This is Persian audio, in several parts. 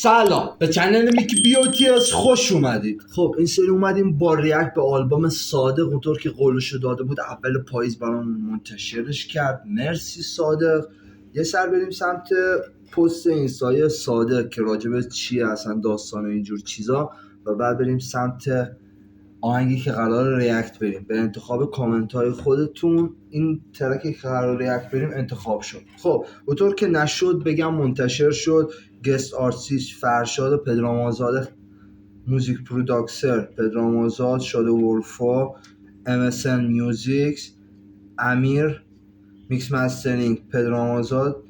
سلام به چنل میکی بیوتیاس خوش اومدید. خب این سری اومدیم با ریاکت به آلبوم صادق، اونطور که قولشو داده بود اول پاییز برامون منتشرش کرد. مرسی صادق. یه سر بریم سمت پست اینستای صادق که راجبه چیه اصلا داستان و اینجور چیزا، و بعد بریم سمت آهنگی که قرار ریاکت بریم. به انتخاب کامنت های خودتون این ترکی که قرار ریاکت بریم انتخاب شد. خب اونطور که نشد بگم منتشر شد. گست آرتیست فرشاد و پدرام آزاد، موزیک پروداکسر پدرام آزاد، شاده ورفا، MSN میوزیکس، امیر، میکس مسترینگ پدرام آزاد،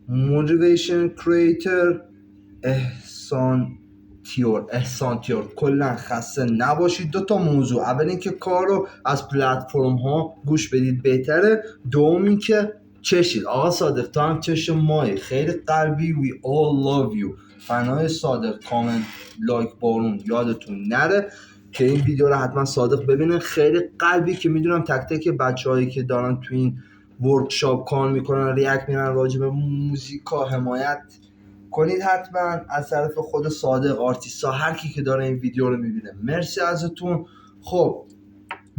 موتیویشن کریتر احسان تیور. کلا خسته نباشید. دو تا موضوع: اول اینکه کار رو از پلتفرم ها گوش بدید بهتره، دوم اینکه چشید. آقا صادق تو هم چشم مایی، خیلی قلبی. we all love you. فنای صادق، کامنت لایک بارون یادتون نره که این ویدیو رو حتما صادق ببینه. خیلی قلبی که میدونم تک تک بچه‌هایی که دارن تو این ورکشاپ کار میکنن، ریاکت میرن راجع به موزیکا، حمایت کنید حتما از طرف خود صادق، آرتیستا، هر کی که داره این ویدیو رو میبینه. مرسی ازتون. خب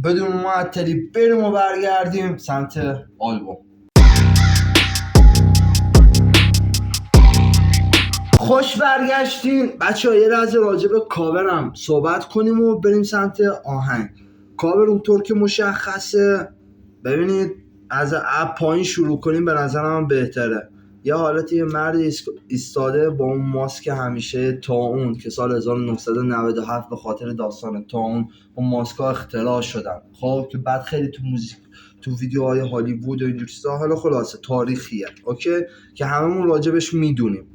بدون معطلی بریم و برگردیم سمت آلبوم. خوش برگشتین بچه‌ها. یه لحظه راجع به کاورم صحبت کنیم و بریم سمت آهنگ. کاور اونطور که مشخصه، ببینید از اپ پایین شروع کنیم به نظرم بهتره. یه حالت یه مرد ایستاده با اون ماسک همیشه طاعون که سال 1997 به خاطر داستان طاعون اون ماسک‌ها اختراع شدن. خب که بعد خیلی تو موزیک، تو ویدیوهای هالیوود و اینجور چیزا، حالا خلاصه تاریخیه، اوکی، که هممون راجبش میدونیم،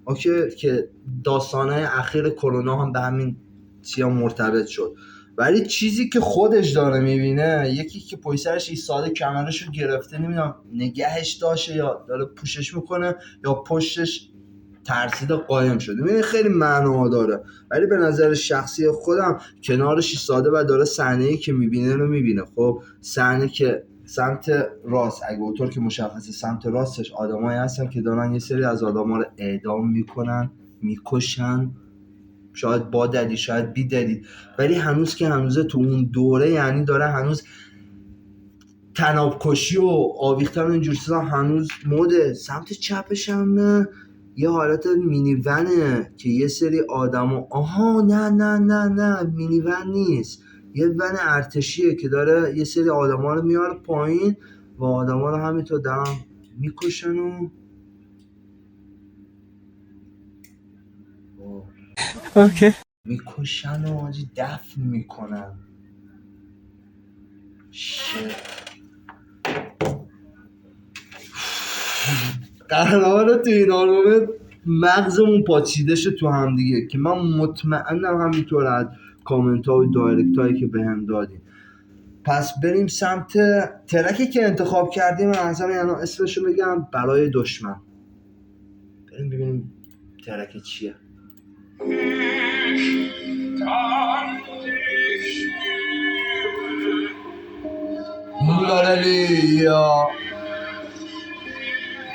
اوکی، که داستانهای اخیر کرونا هم به همین چیزا مرتبط شد. ولی چیزی که خودش داره میبینه، یکی که پشت سرش ایستاده کمرش رو گرفته، نمیدونم نگهش داشته یا داره پوشش میکنه یا پشتش ترسیده قایم شده، میبینه خیلی معنا داره. ولی به نظر شخصی خودم کنارش ایستاده و داره صحنه‌ای که میبینه رو میبینه. خب صحنه که سمت راست، اگه اونطور که مشخصه سمت راستش آدمایی هستن که دارن یه سری از آدما رو اعدام میکنن، میکشن، شاید با دلیل شاید بی دلیل، ولی هنوز که هنوزه تو اون دوره، یعنی داره هنوز تناب کشی و آویختن و اینجور چیزا هنوز مده. سمت چپش هم یه حالت مینی ونه که یه سری آدمو، نه مینی ون نیست، یه ون ارتشیه که داره یه سری آدما رو میاره پایین و آدما رو همینطور دارن میکشن و اوکی میکشن و آجی دفن میکنن. قراره تو این آلبوم مغزمون پاچیده شه تو هم دیگه، که من مطمئنم همینطور از کامنت ها و دایرکت هایی که بهم دادیم. پس بریم سمت ترکی که انتخاب کردیم. من یعنی اسمشو بگم، برای دشمن. بریم ببینیم ترک چیه. Hallelujah.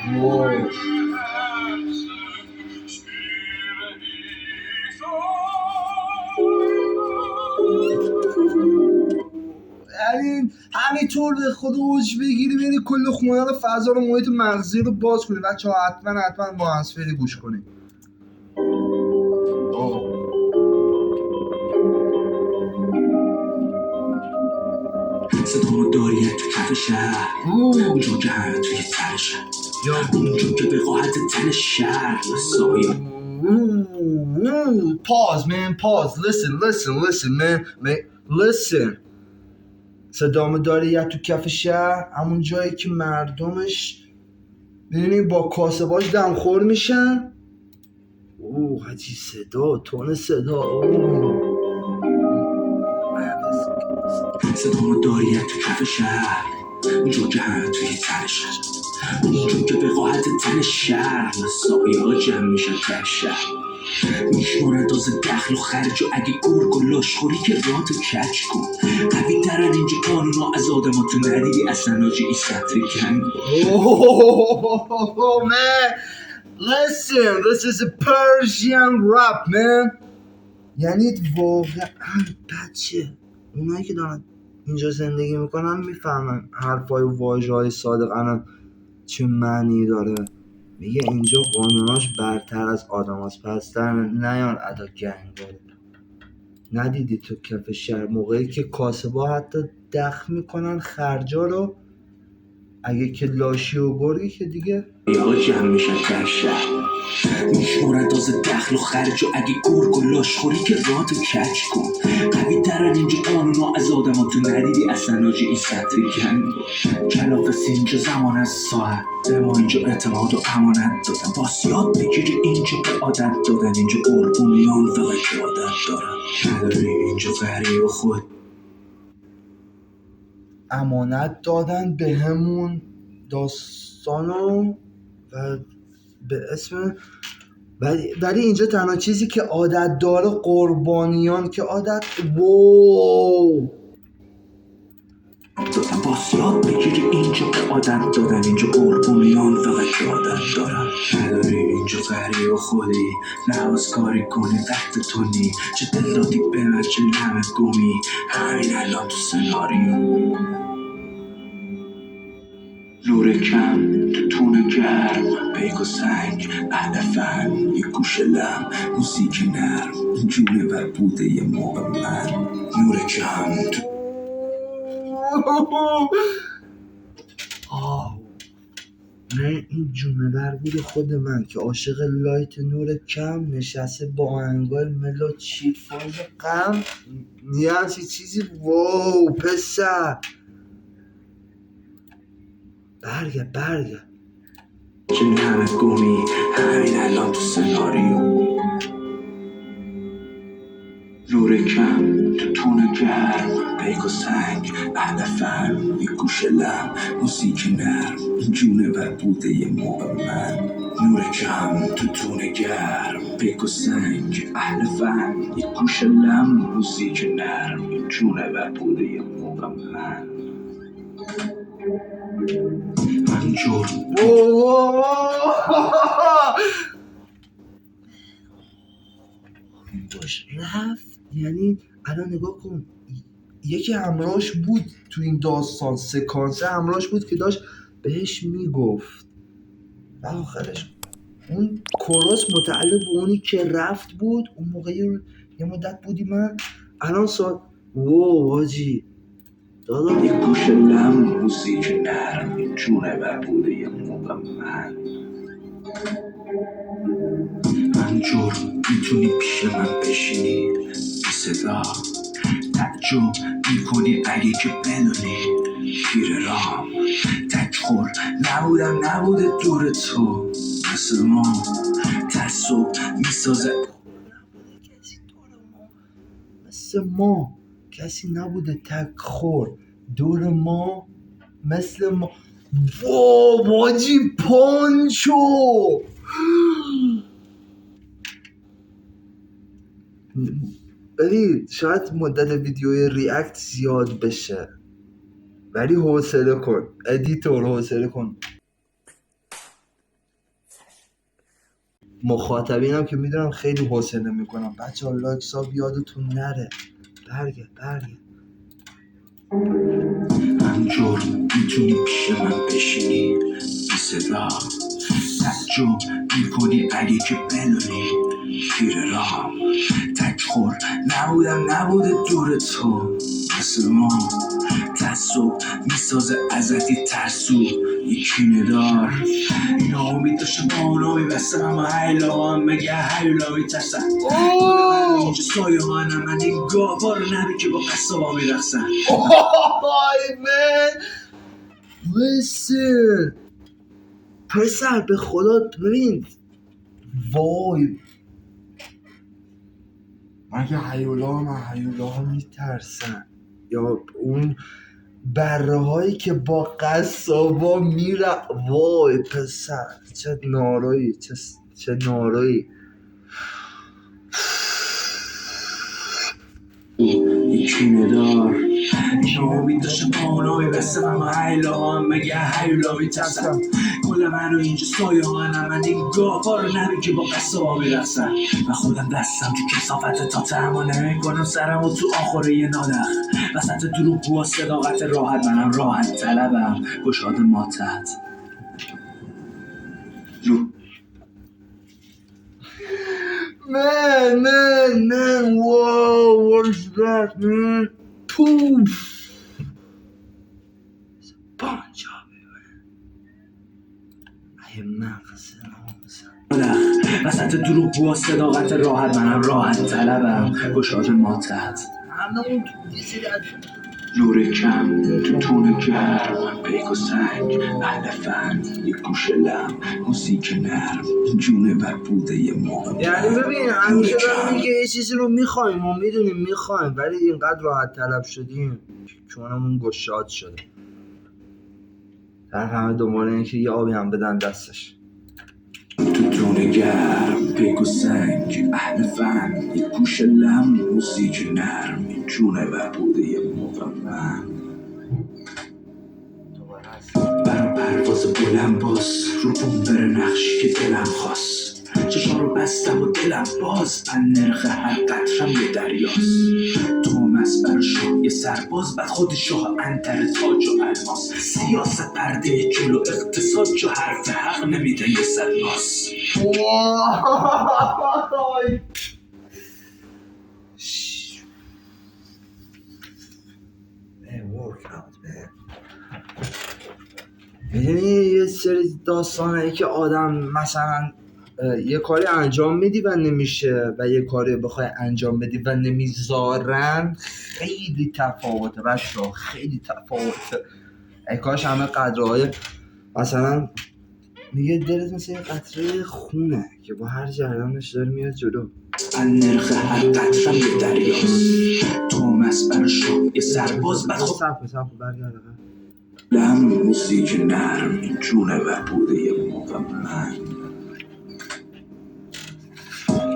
Wow. یعنی همینطور به خود اوج بگیری، بری کل خونه رو، فضا رو، محیط مغزی رو باز کنی. بچه ها حتما با هنسفری گوش کنی. صدامو داری تو کف شهر، اونجا که همه توی سر شهر، اونجا که به قاعد تن شهر سایه. Pause man, pause. Listen man. Listen. صدامو داری یا تو کف شهر، همون جایی که مردمش میدونی با کاسباش دمخور میشن. حاجی صدا، تون صدا. صدامو داری تو کف شهر، اونجا که همه توی سر شهر، اونجا که به قاعد تن شهر سایه ها جمع میشن ته شهر، میشمارن دازه دخل و خرج، و اگه گرگ و لاشخوری که راتو کچ کن. قوی ترن اینجا قانونا از آدماتو ندیدی اصلا آجی این سطر کنگ. Listen, this is a Persian rap, man. یعنی واقعا بچه اونایی که دارن اینجا زندگی میکنن میفهمن حرفای و واژه‌های صادق الان چه معنی داره. میگه اینجا قانوناش برتر از آدم هست، پس در نیان ادا گنگ داره. ندیدی تو کف شهر موقعی که کاسبا حتی دخ میکنن خرجا رو، اگه که لاشی و گرگی که دیگه یا جمع میشن در شهر میشمارن داز دخل و خرج و اگه گرگ و لاش خوری که راتو کچ کن. قوی ترن اینجا قانونا از آدم تو ندیدی اصلا آجی این سطری گنگ کلافس اینجا زمان از ساعت به ما اینجا اعتماد و امانت دادن. باس یاد بگیری اینجا به عادت دادن. اینجا قربونیان فقط که عادت دارن. نداری اینجا فری و خود امانت دادن به همون داستانو و به اسم ولی اینجا تنها چیزی که عادت داره قربانیان که عادت وو دادن. باس یاد بگیری اینجا به عادت دادن. اینجا قربونیان فقط که عادت دارن. نداری اینجا فری و خودی نواز کاری کنی وقت تو نی. چه دل دادی به من چه نمه گمی همین الان تو سناریو. نور کم تو تون گرم پیک و سنگ اهل فن یه گوش لم موسیقی نرم جونه ور بوده یه موقع من. نور کم تو نه این جونور بود خود من که عاشق لایت نور کم نشسته با آهنگای ملو چیل فاز غم یه همچین چیزی. واو پسر برگرد چه نمه گمی همین الان تو سناریو. نور کم تو تون گرم پیک و سنگ اهل فن یه گوش لم موسیقی نرم جونه ور بوده یه موقع من. نور کم تو تون گرم پیک و سنگ اهل فن یه گوش لم موسیقی نرم جونه ور بوده یه موقع من. من جرم داشت رفت. یعنی الان نگاه کن یکی همراهش بود تو این داستان، سکانسه همراهش بود که داشت بهش میگفت و آخرش اون کوروس متعلق به اونی که رفت بود. اون موقع یه مدت بودی من الان سال وو واجی دادا یه گوش لم موسیقی نرم جونه ور بوده یه موقع من. من جرم میتونی پیش من بشینی بی صدا تعجب میکنی اگه که بدونی پیر رام تکخور نبوده دور تو مثل ما تعصب میسازه مثل ما کسی نبوده تکخور دور ما مثل ما. واجی پانچو ببین شاید مدت ویدیوی ریاکت زیاد بشه ولی حوصله کن ادیتور حوصله کن. مخاطبینم که میدونم خیلی حوصله میکنم. بچه ها لایک ساب یادتون نره. برگرد من جرم میتونی پیش من بشینی بی صدا تعجب میکنی اگه که بدونی پیر رام تکخور نبوده دور تو مثل ما تعصب میسازه ازتی ترسو یکی ندار اینا امید داشته با اونا میبستم اما حیلا هم مگه حیلا میترسن اینجا سایه ها من این گاوا رو نبی که با قصابا میرخصن. آی من listen پسر به خدا ببین وای مگه هیولا ها میترسن یا اون بره هایی که با قصابا میره. وای پسر چه نارایی یکی ندار این امید داشتم پانو ببستم اما حیلا هم مگه حیلا میترسم کل من رو اینجا سایه ها من این گاوا رو نبین که با قصه ها میرخصم و خودم دستم تو کسافت تا ترما نمیکنم سرم و تو آخره یه نادخ وسط دروغ و صداقت راحت منم راحت طلبم گشاد ماتت Man, whoa, what is that, man? Poof! It's a bunch of it, man. I am مغز ناموسم وسط دروغ و صداقت راحت منم راحت طلبم گشاد ماتت همون یه سری از نور کم تو تون گرم پیک و سنگ اهل فن یک گوش لم موسیقی نرم جونه بر بوده یه موقع یعنی ببین همیشه دارم میگه یه چیزی رو میخوایم و میدونیم میخوایم ولی اینقدر راحت طلب شدیم چونمون گشاد شده در همه دنبال اینه که یه آبی هم بدن دستش تو تون گرم پیک و سنگ اهل فن یک گوش لم موسیقی نرم جونه بر بوده یه موقع من برا پرواز بلند باز رو بومبر نقشی که دلم خواست چشم رو بستم و دلم باز من نرخ هر قطرم یه دریاست تومس بر شاه یه سرباز بعد خود شاه انتر تاج و الماس سیاست پرده جلو اقتصاد جو حرف حق نمیده یه صد ناس وای یعنی یه سری داستانه که آدم مثلا یه کاری انجام میدی و نمیشه و یه کاری بخوای انجام بدی و نمیذارن خیلی تفاوته بچه‌ها خیلی تفاوته ای کاش همه قدرهای مثلا میگه دلت مثل یه قطره خونه که با هر جریانش داره میاد جلو من نرخ هر قطرم یه دریاست تومس بر شاه یه سرباز بعد خود سب برگرده لم موسیقی نرم جونه و بوده یه موقع من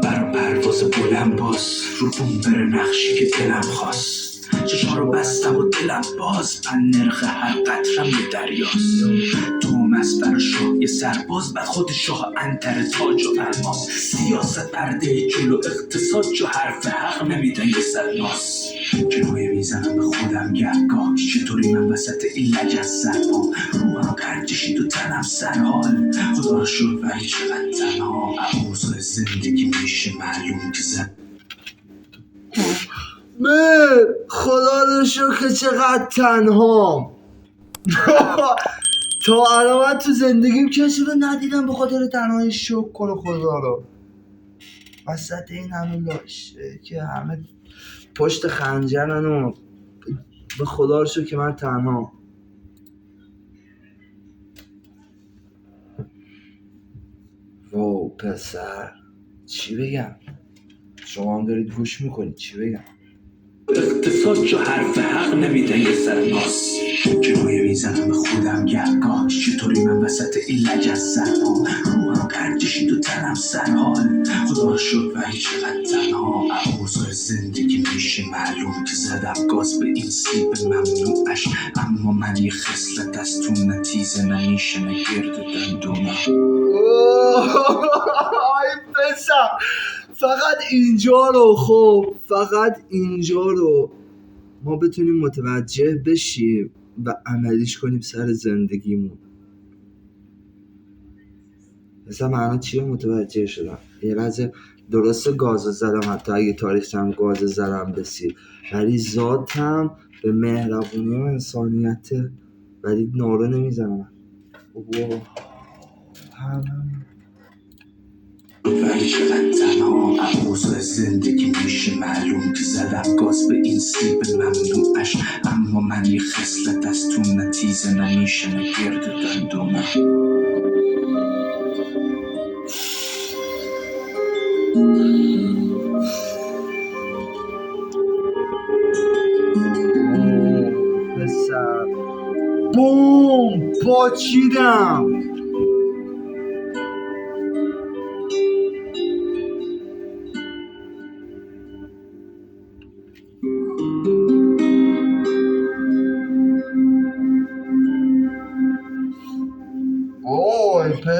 برا پرواز بلند باز رو بومبر نقشی که دلم خواست چشم رو بستم و دلم باز من نرخ هر قطرم یه دریاست تومس بر شاه یه سرباز بعد خود شاه انتر تاج و الماس سیاست پرده جلو اقتصاد جو حرف حق نمیدن یه صد ناس کنایه میزنم به خودم گهگاه چطوری من وسط این لجن سرما روحم پرجشید و تنم سرحال خدا رو شد ولی چقدر تنها اوضاع زندگی میشه معلوم که زد خدا رو شکر چقدر تنها تا الان من تو زندگیم کسی رو ندیدم به خاطر تنهایی شکر کنه خدا رو وسط این همه لاشه که همه پشت خنجرن و به خدا رو شکر که من تنها واو پسر چی بگم شما هم دارید گوش میکنید چی بگم اقتصاد جو حرف حق نمیدن یه سر ناس کنایه میزنم به خودم گهگاه چطوری من وسط این لجن سرما روحم پرجشید و تنم سرحال خدا رو شد ولی چقدر تنها اوضاع زندگی میشه معلوم که زدم گاز به این سیب ممنوعش اما من یه خصلت از تو نتیزه نمیشه نگرد دندونم آی پسر فقط اینجا رو ما بتونیم متوجه بشیم و عملیش کنیم سر زندگیمون مثلا من چیه متوجه شدم یه لحظه درسته گازو زدم حتی اگه تاریخشم گاز زدم بسیر ولی ذاتم به مهربونی و انسانیت ولی نارو نمیزنم ولی چقدر تنها اوضاع زندگی میشه معلوم که زدم گاز به این سیب ممنوعش اما من یه خصلت از تو نتیزه نمیشه نگرد دندونم پسر بوم پاچیدم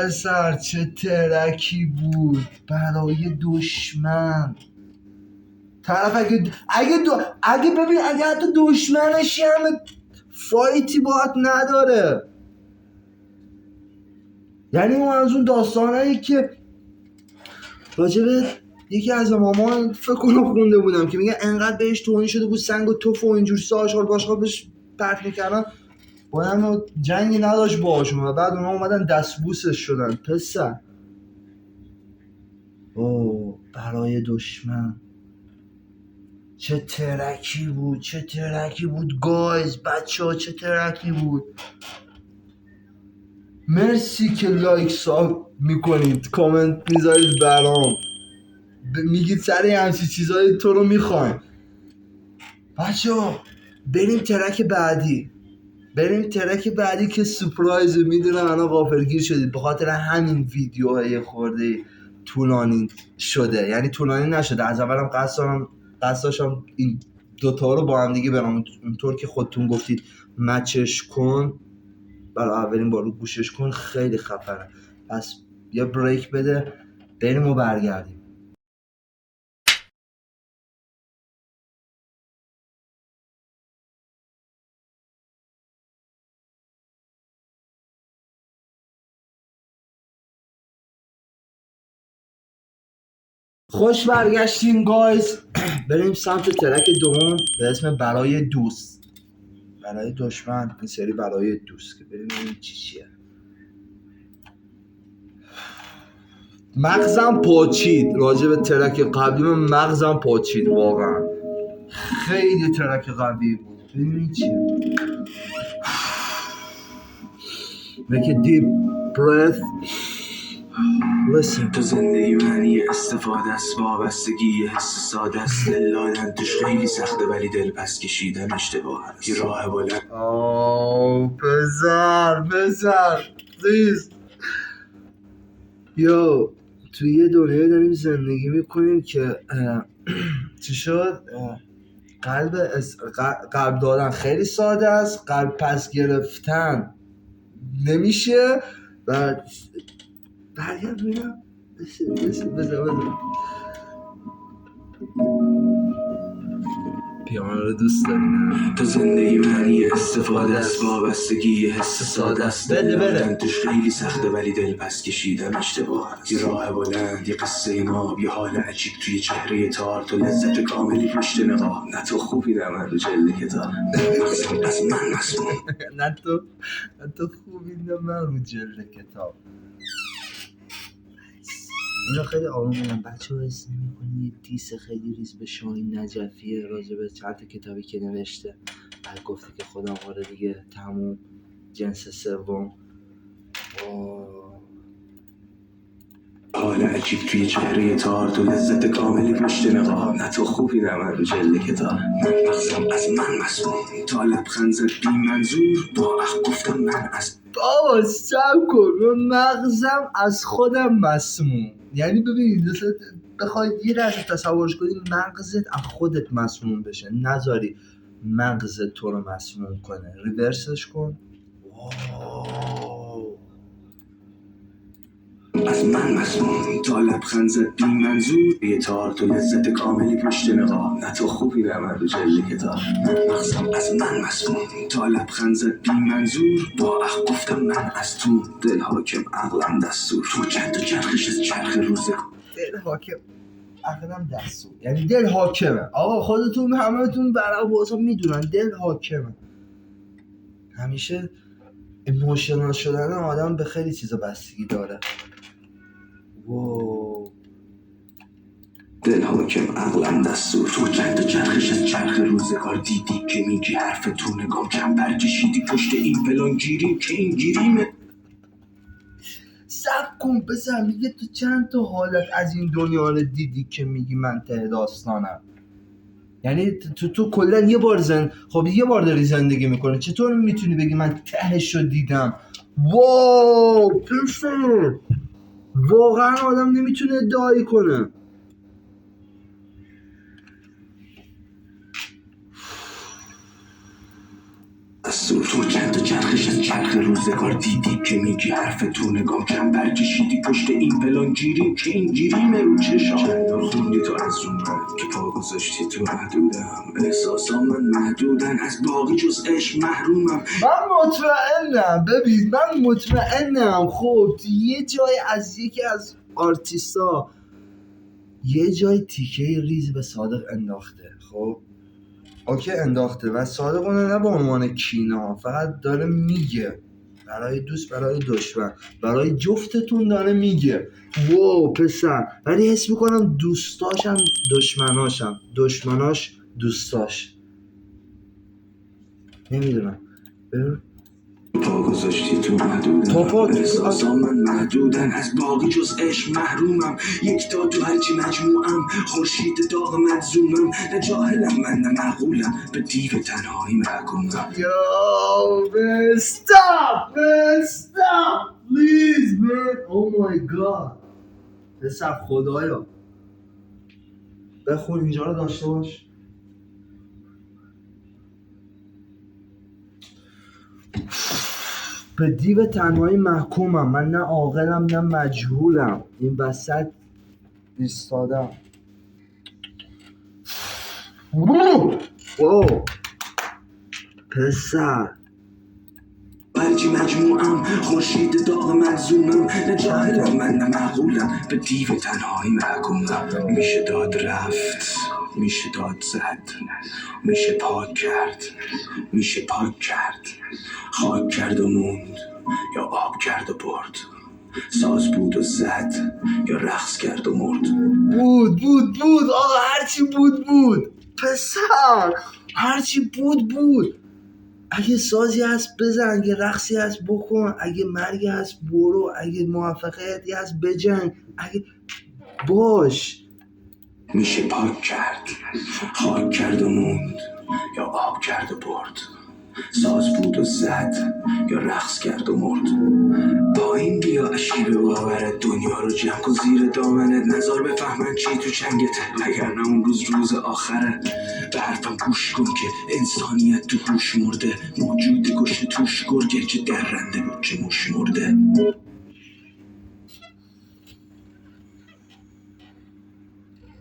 پسر چه ترکی بود برای دشمن. طرف اگه حتی دشمنشی هم فایتی باید نداره. یعنی اون از اون داستانهایی که راجبه یکی از امامان فکر کنم خونده بودم که میگه انقدر بهش توهین شده بود سنگ و توف و اینجور آشغال باشغال بهش پرت میکردن بودن جنگی نداشت باهاشون و بعد اونا اومدن دستبوسش شدن. پسر برای دشمن چه ترکی بود گایز، بچه ها چه ترکی بود. مرسی که لایک ساب میکنید، کامنت میذارید برام، میگید سر همچی چیزایی تو رو میخوایم. بچه ها بریم ترک بعدی که سپرایز. میدونم انا غافلگیر شدید به خاطر همین ویدیوهای خورده طولانی شده، یعنی طولانی نشده، از اولم قصد داشتم این دوتا رو با هم دیگه برام اونطور که خودتون گفتید مچش کن، برای اولین بار رو گوشش کن، خیلی خفنه. پس یه بریک بده بریم و برگردیم. خوش برگشتیم گایز. بریم سمت ترک دوم به اسم برای دوست. برای دشمن این سری برای دوست که بریم ببینیم چیه. مغزم پاچید راجع به ترک قبلی، من مغزم پاچید واقعا، خیلی ترک قوی بود. ببینیم چیه. Make a deep breath. Listen. تو زندگی معنی استفاده است، وابستگی حس ساده است، دل دادن توش خیلی سخته ولی دل پس کشیدن اشتباه است. یه راه بلند بذار پلیز. توی یه دنیایی داریم زندگی میکنیم که چی شد؟ قلب دادن خیلی ساده است، قلب پس گرفتن نمیشه. و برگرد ببینم بذار پیانو رو دوست داری نه؟ تو زندگی معنی استفاده است، وابستگی حس ساده است، دل دادن توش خیلی سخته ولی دل پس کشیدن اشتباه است. یه راه بلند، یه قصه ناب، یه حال عجیب توی چهره تار، تو لذت کاملی پشت نقاب، نه تو خوبی در من رو جلد کتاب، مغزم از من مسموم نه تو خوبی در من رو جلد کتاب. اینا خیلی آروم میگم بچه ها، اسم میکنی یه دیس خیلی ریز به شاهین نجفیه راجع به چند تا کتابی که نوشته. بعد گفتی که خودم آره دیگه تموم جنس سوم. حال عجیب توی چهره تار، تو لذت کاملی پشت نقاب، نه تو خوبی در من رو جلد کتاب، مغزم از من مسموم، تا لبخند زد بی منظور، با گفتم من از بابا سب کن، من مغزم از خودم مسموم. یعنی ببینید بخواید یه لحظه تصورش کنید مغزت از خودت مسموم بشه، نذاری مغزت تو رو مسموم کنه. ریورسش کن. از من مسموم، تا لبخند زد بی منظور، یه تار تو لذت کاملی پشت نقاب، نه تو خوبی در من رو جلد کتاب، مغزم از من مسموم، تا لبخند زد بی منظور، با گفتم من از تو، دل حاکم عقلم دستور، تو چند تا چرخش از چرخ روزه، دل حاکم عقلم دستور. یعنی دل حاکمه آقا، خودتون همتون برای بازا میدونن دل حاکمه. همیشه ایموشنال شدن آدم به خیلی چیزا بستگی داره. دل حاکم عقلم دستور، تو چند تا چرخش از چرخ روزگار، دیدی که میگی حرف تو نگام کم برکشیدی پشت این فلان گیریم که این گیریمه. سب کن بزن، میگه تو چند تا حالت از این دنیا رو دیدی که میگی من ته داستانم. یعنی تو کلا یه بار داری زندگی میکنه، چطور میتونی بگی من تهش رو دیدم؟ پسر واقعا آدم نمیتونه ادعایی کنه. دستور تو چند تا چرخش از چرخ روزگار دیدی که میگی حرف تو نگام کم برکشیدی پشت این پلان گیری که اینجوری مرو چشام چندار خوندی تو از اون که پا گذاشتی تو محدودم احساسام من محدودن از باقی جز عشق محرومم. من مطمئنم ببین من مطمئنم خب یه جای از یکی از آرتیستا یه جای تیکه ریز به صادق انداخته. خب اوکی انداخته و صادق اونه نه به عنوان کینا، فقط داره میگه برای دوست برای دشمن برای جفتتون داره میگه واو پسر، ولی حس میکنم دوستاشم دشمناشم دشمناش دوستاش، نمیدونم. پا گذاشتی تو محدودم احساسام من محدودن از باقی جز عشق محرومم یک تا تو هرچی مجموعم خورشید داغ ملزومم نه جاهلم من نه معقولم به دیو تنهایی محکومم. Yo man stop please man oh my god پسر خدایا بخون اینجا رو داشته باش. به دیو تنهایی محکومم، من نه عاقلم نه مجهولم، این وسط ایستادم. واو پسر هرچی مجموعم خورشید داغ ملزومم نه جاهلم من نه معقولم به دیو تنهایی محکومم. میشه داد رفت میشه داد زد میشه پاک کرد میشه پاک کرد خاک کرد و موند یا آب کرد و برد ساز بود و زد یا رقص کرد و مرد. بود آقا هرچی بود پسر هرچی بود. اگه سازی هست بزن، اگه رقصی هست بکن، اگه مرگی هست برو، اگه موفقیتی هست بجنگ، اگه باش. میشه پاک کرد خاک کرد و موند یا آب کرد و برد ساز بود و زد یا رقص کرد و مرد. پایین بیا اشکی به باورت دنیا رو جمع کن زیر دامنت نظر بفهمن چی تو چنگت وگرنه اون روز آخره. به حرفم گوش کن که انسانیت تو هوش مرده موجود کشته توش گرگه چه درنده بود چه موش مرده.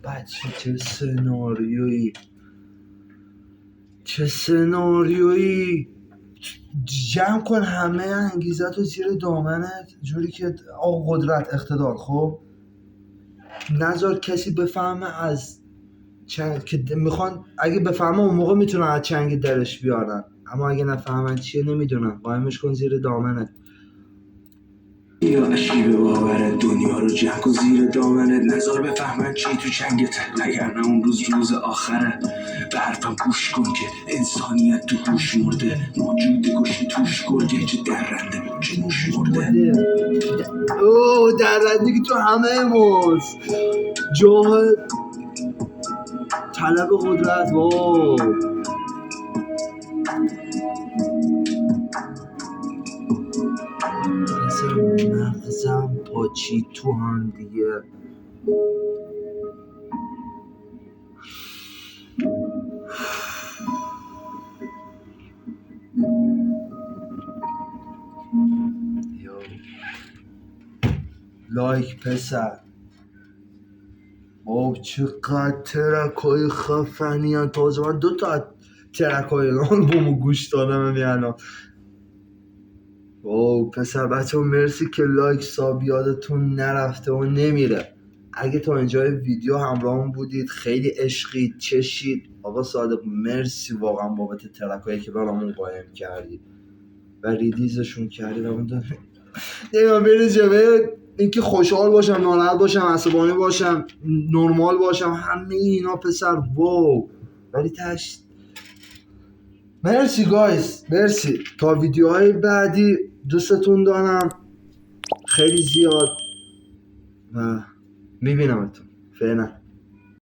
بچه چه سناریویی جمع کن همه انگیزت رو زیر دامنت جوری که آقا قدرت اقتدار. خب نذار کسی بفهمه از چنگ که میخوان، اگه بفهمه اون موقع میتونن از چنگ درش بیارن، اما اگه نفهمن چیه نمیدونن قایمش کن زیر دامنت. یا اشکی به باورت دنیا رو جمع کن زیر دامنت نظر بفهمن چی تو چنگت وگرنه اون روز آخره. به حرفم گوش کن که انسانیت تو هوش مرده موجود کشته توش گرگه چه درنده بود چه موش مرده. اوه درنده که تو همه ماست جاه طلب قدرت. واو مغزم پاچی تو هم دیگه. لایک پسر باب چقدر ترکای خفنی هم. تازه من 2 تا ترکای آلبومو گوش دادم الان. واو پسر بچه ها مرسی که لایک ساب یادتون نرفته و نمیره. اگه تا اینجای ویدیو همراهمون بودید خیلی عشقید چشید. آقا صادق مرسی واقعا بابت ترکایی که برامون قایم کردید و ریلیزشون کردید. نمیدونم بین جبه اینکه خوشحال باشم ناراحت باشم عصبانی باشم نرمال باشم همه اینا پسر واو. ولی مرسی گایز مرسی. تا ویدیوهای بعدی دوستتون دارم خیلی زیاد و میبینمتون. فعلا